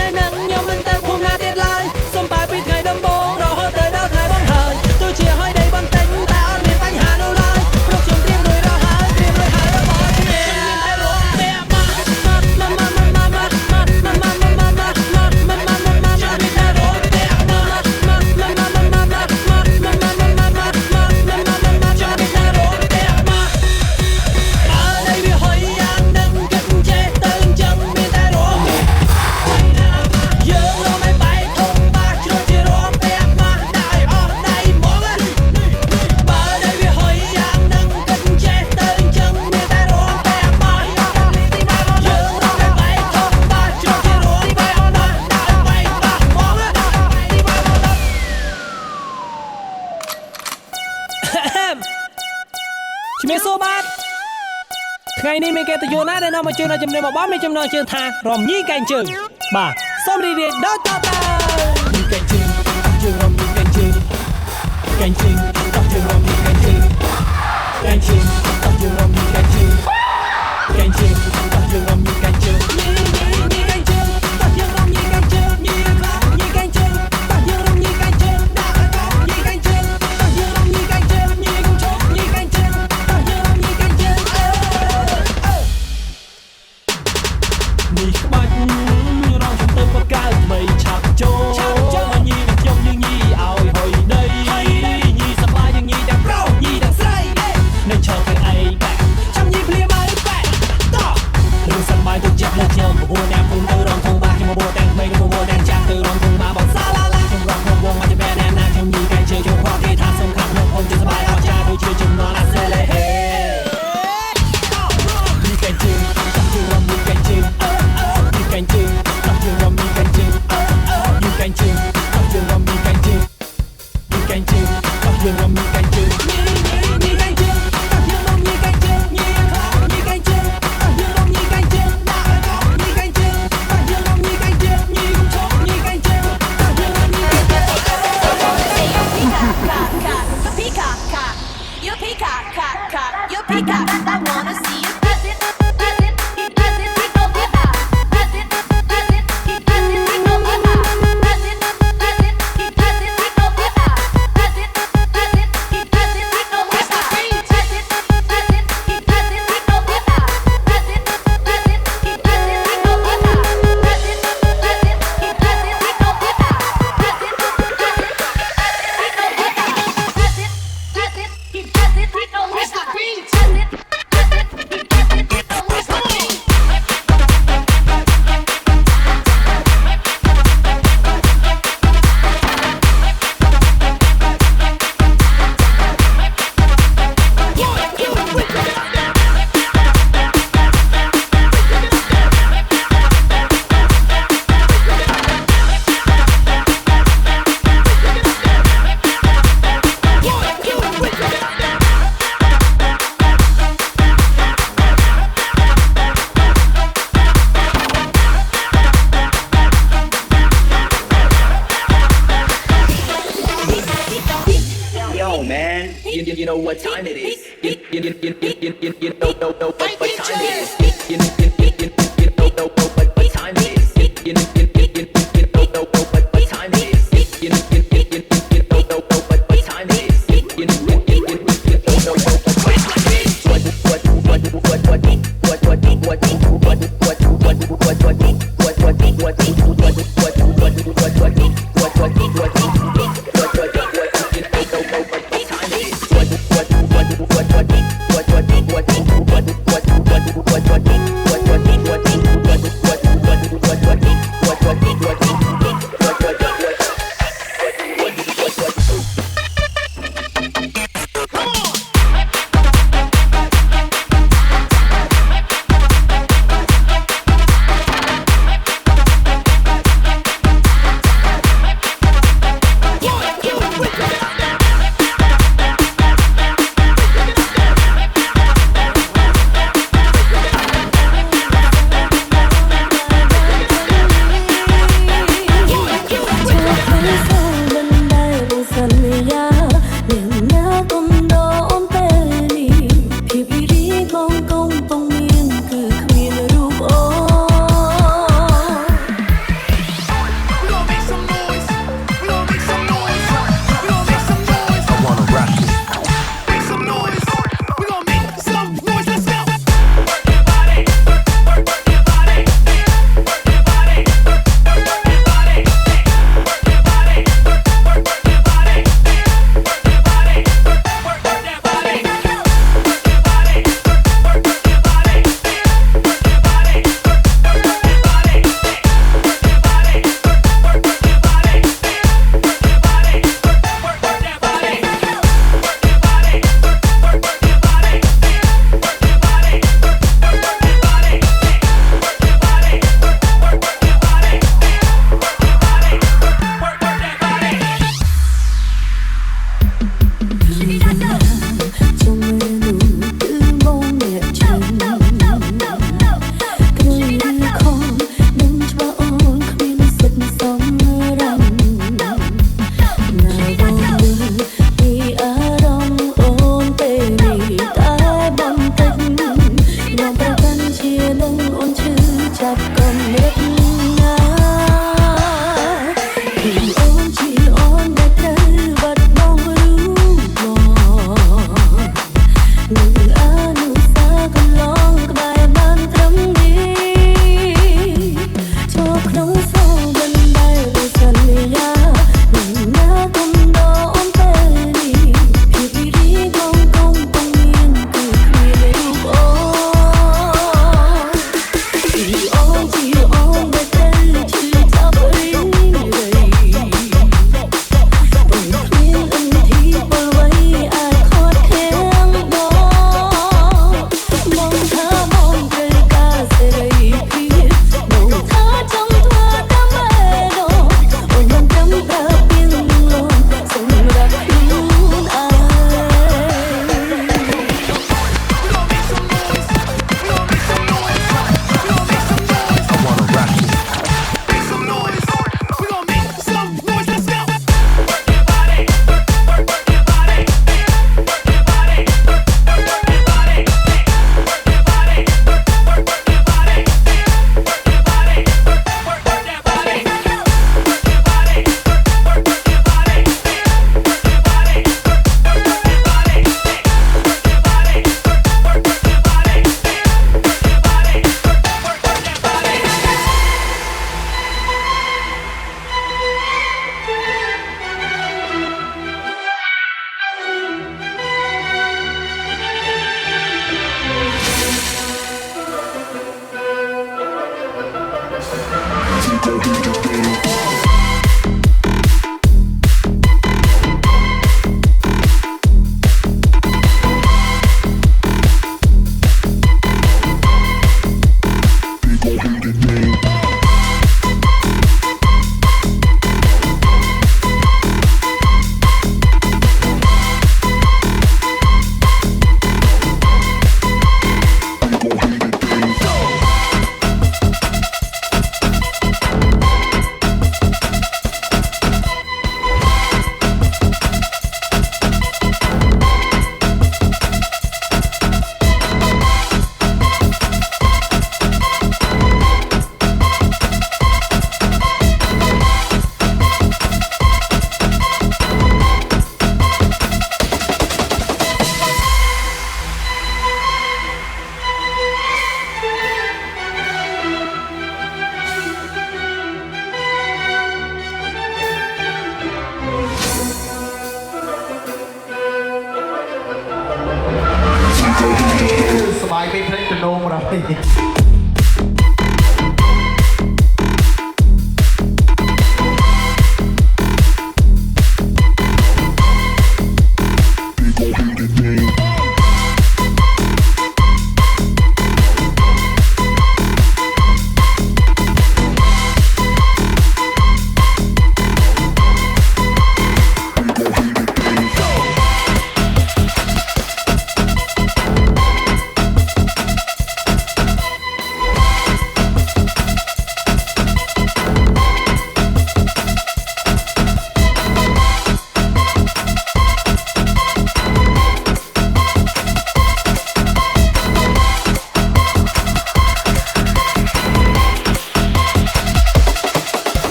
នៅនឹងខ្ញុំមិនទៅភូមិណាទៀតឡើយសូមបែរពីថ្ងៃដំបូងរហូតទៅដល់ថ្ងៃបងហើយទោះជាហើយដីបន្តិចតែអត់មានបញ្ហានោះឡើយព្រោះខ្ញុំត្រៀមរួចរាល់ហើយត្រៀមរួចហើយរបស់គ្នាមានតែរកតែជំរាបសួរបាទថ្ងៃនេះមានកិត្តិយសណាស់ដែលនាំមកជើងដល់ជំនាញរបស់មានចំណងជើងថារំញីកែងជើងបាទសូមរីករាយដល់តទៅញីកែងជើងជើងរំញីកែងជើងកែងជើងជើងរំញីកែងជើងកែងជើងជើងរំញីកែងជើងកែងជើងជើងរំញីកែងជើងញីកែងជើងជើងរំញីកែងជើងញីកែងជើងជើងរំញីកែងជើងញីកែងជើងជើងរំញីកែងជើងញីកុំឈប់ញីកែងជើងនេះក្បាច់រងចំទៅបកកើតថ្មីឆាប់ចូលញីនឹងខ្ញុំយើងញីឲ្យហុយដីញីសប្បាយយើងញីទាំងប្រុសញីទាំងស្រីនៅឈរធ្វើអីបែកចាំញីភ្លាមឲ្យបែកតោះរឿងសប្បាយទុកចិត្តលើខ្ញុំប្រពន្ធអ្នកភូមិទៅរងធំបាខ្ញុំប្រពន្ធទាំងក្មេងប្រពន្ធទាំងចាស់ទៅរងធំបាបងសាឡាឡាខ្ញុំរកក្នុងវងមកតែបែរណាខ្ញុំញីកែជើងខ្ញុំខកគេថាសំខាន់ខ្ញុំខ្ញុំជិះសប្បាយអត់ចាដូចជាចំណងអាសេលេហេញីកែជើងជើងរំញីកែជើងកែងជើងជើងរំញីកែងជើងយូកែងជើងជើងរំញីកែងជើងយូកែងជើងជើងរំញីកែងជើងញីកែងជើងជើងរំញីកែងជើងញីកែងជើងជើងរំញីកែងជើងញីកែងជើងជើងរំញីកែងជើងញីកុំឈប់ញីកែងជើងជើងរំញីកែងជើង Peacock cock you peacock cock cock you peacock I wanna see you You know what time it is. You know what time it is. You know what time it is. You know what time it is. You know what time it is. You know what time it is. What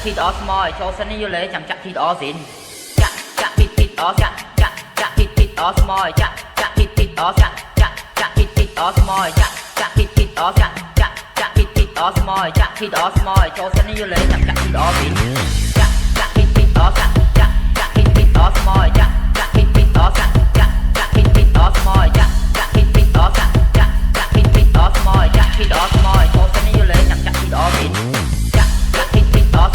thịt đó mồi cho sân đi lấy chẳng chặt thịt đó dính chặt thịt đó chặt thịt đó mồi chặt thịt đó chặt thịt đó mồi chặt thịt đó thịt đó mồi thịt đó mồi cho sân đi lấy chẳng chặt thịt đó dính chặt thịt đó thịt đó mồi chặt thịt đó thịt đó mồi chặt thịt đó thịt đó mồi thịt đó mồi cho sân đi lấy chẳng chặt thịt đó dính chặt thịt đó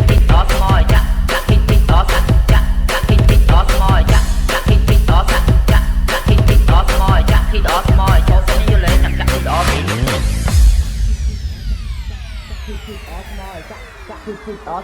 thịt đó mồi chặt thịt đó thịt đó mồi chặt thịt đó mồi thịt đó mồi cho sân đi lấy chẳng chặt thịt đó dính thịt đó mồi thịt đó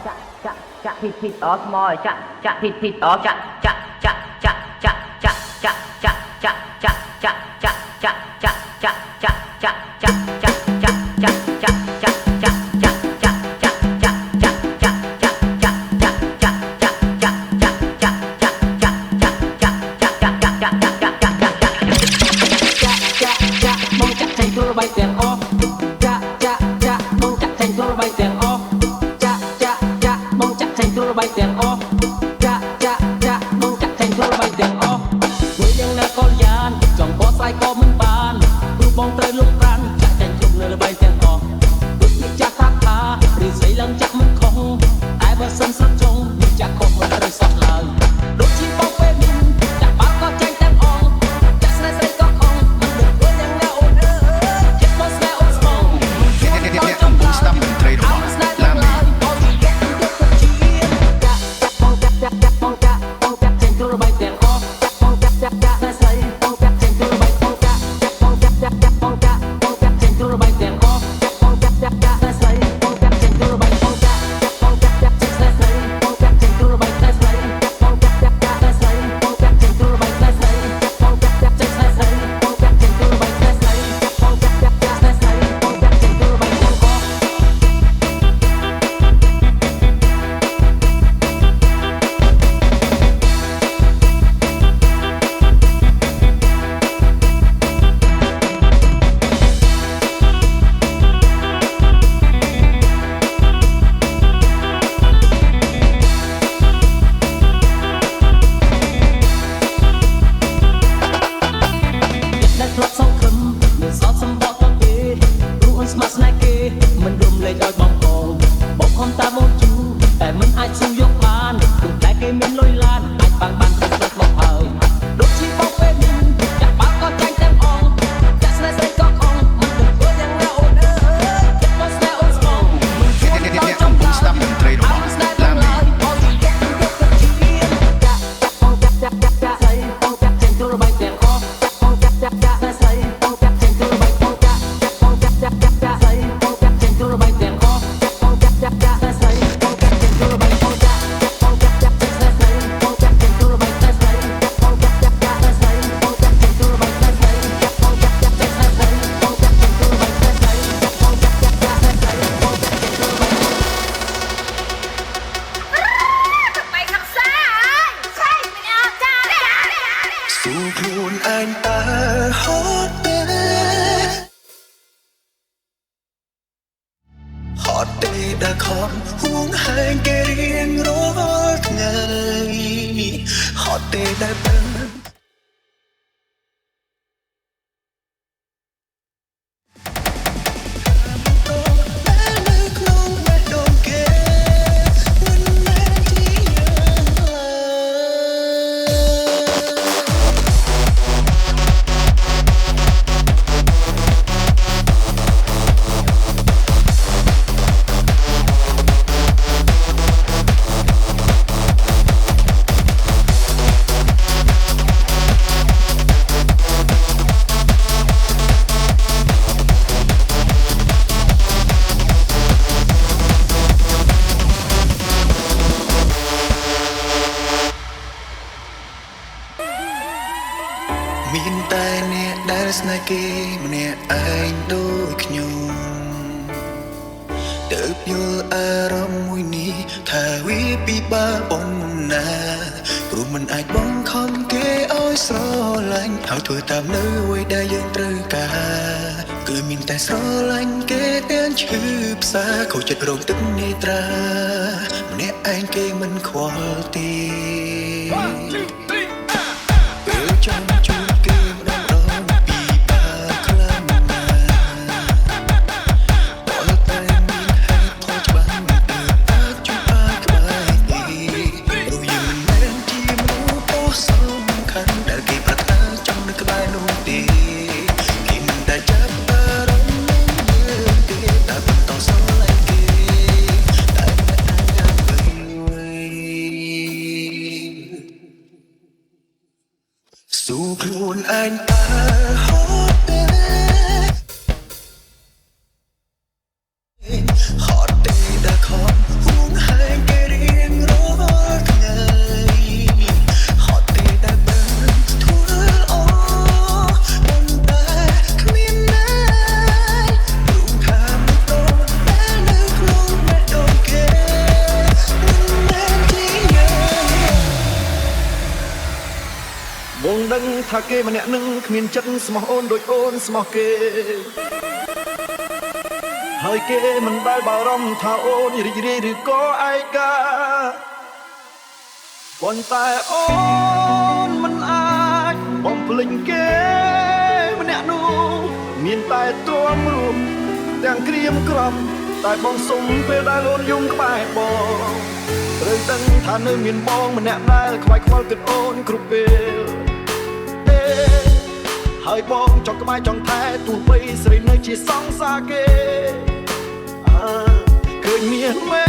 bay tiền o bông chặt thành tôi bay tiền o bông chặt thành tôi bay tiền o bông chặt thành tôi bay tiền o người dân là con gian chồng có sai có minh bàn tôi bông tới lúc ran chặt thành chung nơi bay tiền o tôi biết chắc thác tha thì xây lần chắc mình không ai mà sân sân trông nhưng chắc không một đời sót lời đôi khi bóng quê mình chắc bao có tranh tem on chắc sẽ có không mình được với dân là ổn មិនអាចបងខំគេឲ្យស្រឡាញ់ហើយធ្វើតាមនៅអ្វីដែលយើងត្រូវការគឺមានតែស្រឡាញ់គេទាំងឈឺផ្សាខូចចិត្តរងទឹកនេត្រាម្នាក់ឯងគេមិនខ្វល់ទេពេលចាំជួបគេម្ដងពីបាខ្លាំងណាស់បើតែមានហេតុផលច្បាស់មិនអាចជួបអាចក្បែរទេព្រោះយើងមិនមែនជាមនុស្សពោះសំខាន់ដែលគេប្រាថ្នាចង់នៅក្បែរនោះទេគេមិនដែលចាប់អារម្មណ៍នឹងយើងទេតែបន្តស្រឡាញ់គេតែមិនអាចអ្វីស៊ូខ្លួនឯងតើហត់ទេហត់ទេដែលខំហួងហែងគេរៀងរាល់ថ្ងៃហត់ទេដែលបានធ្វើល្អមិនតែគ្មានណារូបថាមិនតដែលនៅក្នុងបេះដូងគេមិនមែនជាយើង បងដឹងថាគេម្នាក់នឹងគ្មានចិត្តស្មោះអូនដូចអូនស្មោះគេហើយគេមិនដែលបារម្ភថាអូនរីករាយឬក៏ឯកាប៉ុន្តែអូនមិនអាចបំភ្លេចគេម្នាក់នោះមានតែទ្រាំរួមទាំងក្រៀមក្រំតែបងសុំពេលដែលអូនយំក្បែរបងត្រូវដឹងថានៅមានបងម្នាក់ដែលខ្វាយខ្វល់គិតអូនគ្រប់ពេលហើយបងចង់ក្បែរចង់ថែទោះបីស្រីនៅជាសង្សារគេឃើញមានមែ